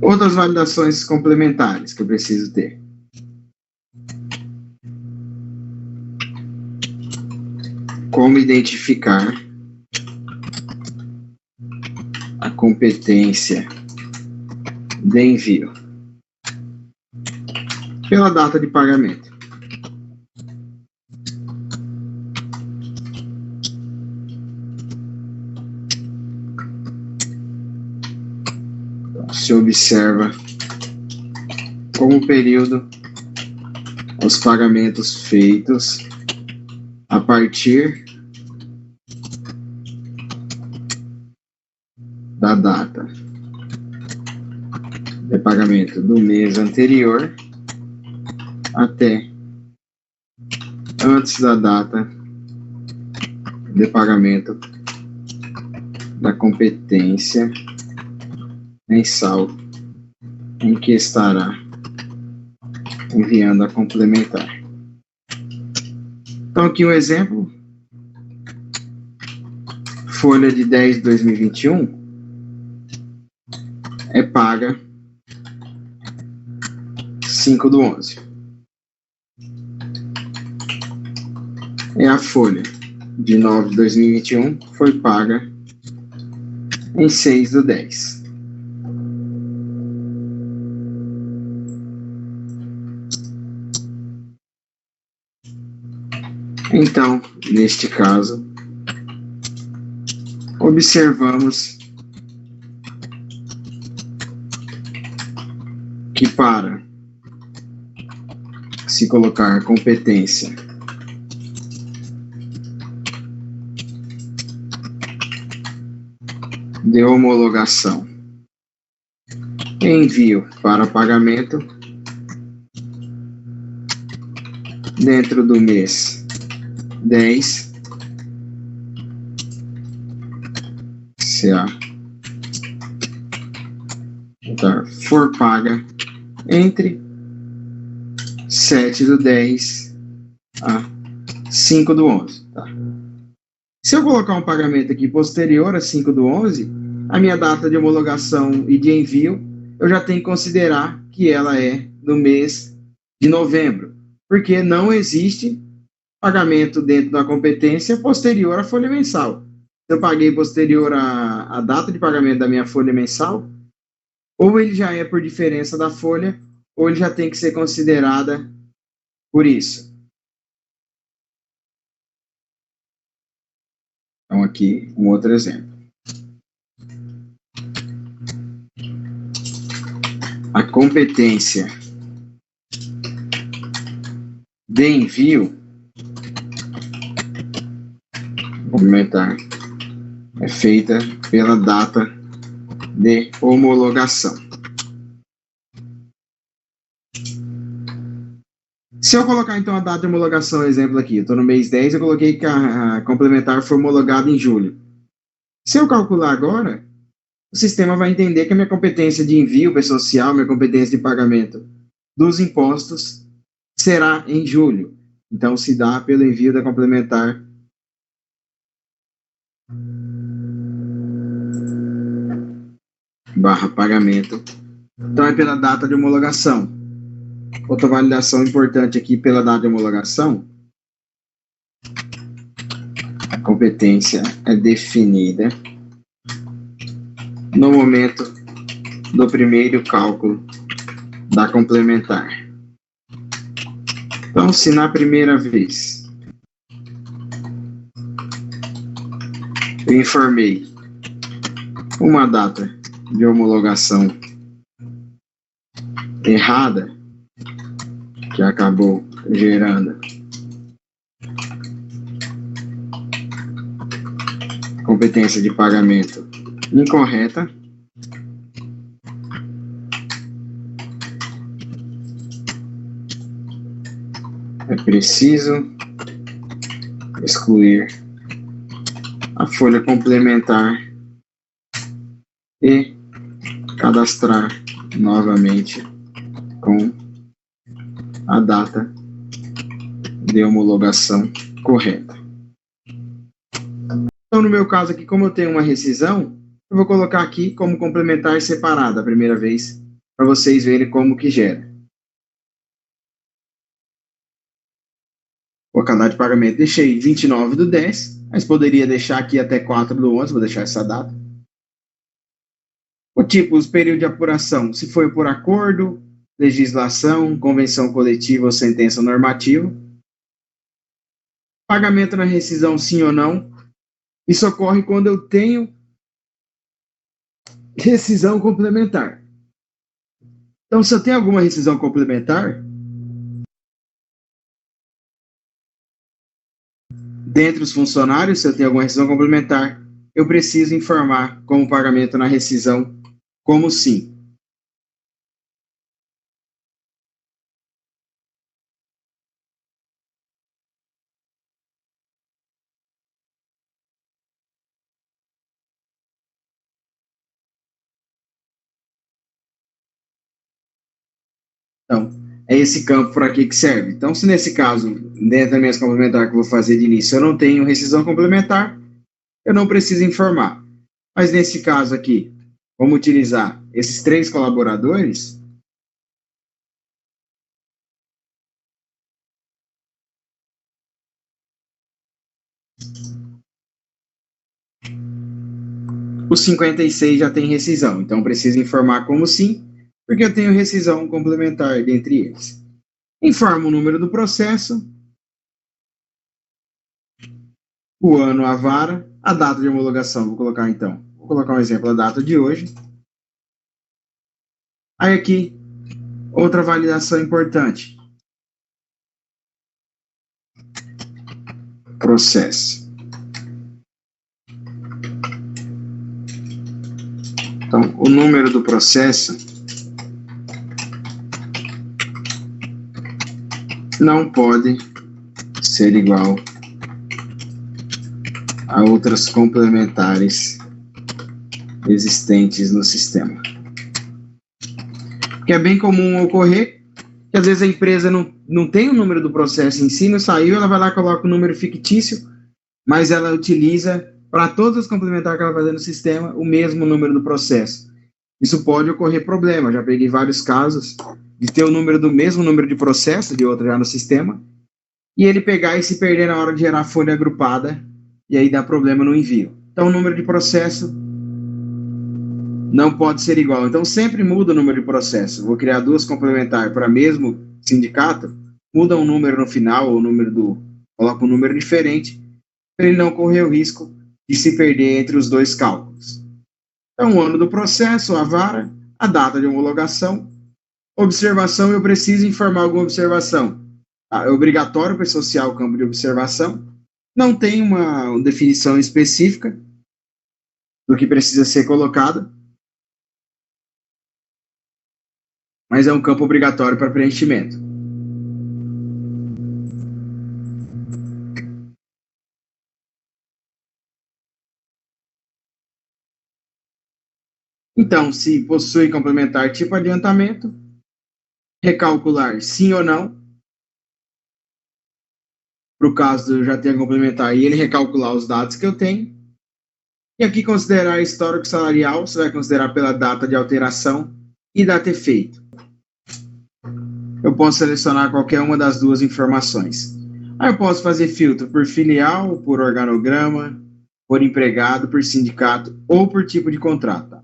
Outras validações complementares que eu preciso ter. Como identificar a competência de envio pela data de pagamento. Se observa como período os pagamentos feitos a partir da data de pagamento do mês anterior até antes da data de pagamento da competência mensal em que estará enviando a complementar. Então aqui um exemplo, folha de 10 de 2021 é paga 5/11. E a folha de 9 de 2021 foi paga em 6/10. Então, neste caso, observamos que para se colocar competência de homologação e envio para pagamento dentro do mês 10, se a for paga entre 7/10 a 5/11. Tá? Se eu colocar um pagamento aqui posterior a 5/11, a minha data de homologação e de envio, eu já tenho que considerar que ela é no mês de novembro, porque não existe pagamento dentro da competência posterior à folha mensal. Se eu paguei posterior à data de pagamento da minha folha mensal, ou ele já é por diferença da folha, ou ele já tem que ser considerada por isso. Então, aqui, um outro exemplo. A competência de envio complementar é feita pela data de homologação. Se eu colocar então a data de homologação, exemplo aqui, eu estou no mês 10, eu coloquei que a complementar foi homologada em julho. Se eu calcular agora, o sistema vai entender que a minha competência de envio social, minha competência de pagamento dos impostos será em julho. Então se dá pelo envio da complementar / pagamento. Então é pela data de homologação. Outra validação importante aqui pela data de homologação, a competência é definida no momento do primeiro cálculo da complementar. Então, se na primeira vez eu informei uma data de homologação errada, que acabou gerando competência de pagamento incorreta, é preciso excluir a folha complementar e cadastrar novamente com a data de homologação correta. Então, no meu caso aqui, como eu tenho uma rescisão, eu vou colocar aqui como complementar separada a primeira vez para vocês verem como que gera. O canal de pagamento deixei 29/10, mas poderia deixar aqui até 4/11, vou deixar essa data. O tipo, os períodos de apuração, se foi por acordo, legislação, convenção coletiva ou sentença normativa. Pagamento na rescisão, sim ou não. Isso ocorre quando eu tenho rescisão complementar. Então, se eu tenho alguma rescisão complementar, dentre os funcionários, se eu tenho alguma rescisão complementar, eu preciso informar como pagamento na rescisão, como sim. Então, é esse campo por aqui que serve. Então, se nesse caso, dentro da minhas complementares que eu vou fazer de início, eu não tenho rescisão complementar, eu não preciso informar. Mas nesse caso aqui, vamos utilizar esses 3 colaboradores. Os 56 já tem rescisão, então preciso informar como sim, porque eu tenho rescisão complementar dentre eles. Informo o número do processo, o ano, a vara, a data de homologação. Vou colocar um exemplo, a data de hoje. Aí aqui, outra validação importante. Processo. Então, o número do processo não pode ser igual a outras complementares existentes no sistema. Que é bem comum ocorrer que às vezes a empresa não tem o número do processo em si, não saiu, ela vai lá e coloca o número fictício, mas ela utiliza para todas as complementares que ela vai fazer no sistema o mesmo número do processo. Isso pode ocorrer problema, já peguei vários casos de ter o número do mesmo número de processo de outra já no sistema, e ele pegar e se perder na hora de gerar folha agrupada, e aí dá problema no envio. Então, o número de processo não pode ser igual. Então, sempre muda o número de processo. Vou criar 2 complementares para mesmo sindicato, muda um número no final, ou coloca um número diferente, para ele não correr o risco de se perder entre os 2 cálculos. Então, o ano do processo, a vara, a data de homologação, observação, eu preciso informar alguma observação. É obrigatório para associar o campo de observação. Não tem uma definição específica do que precisa ser colocado, mas é um campo obrigatório para preenchimento. Então, se possui complementar tipo adiantamento, recalcular sim ou não. Para o caso de eu já ter complementar e ele recalcular os dados que eu tenho. E aqui considerar histórico salarial, você vai considerar pela data de alteração e data efeito. Eu posso selecionar qualquer uma das 2 informações. Aí eu posso fazer filtro por filial, por organograma, por empregado, por sindicato ou por tipo de contrato.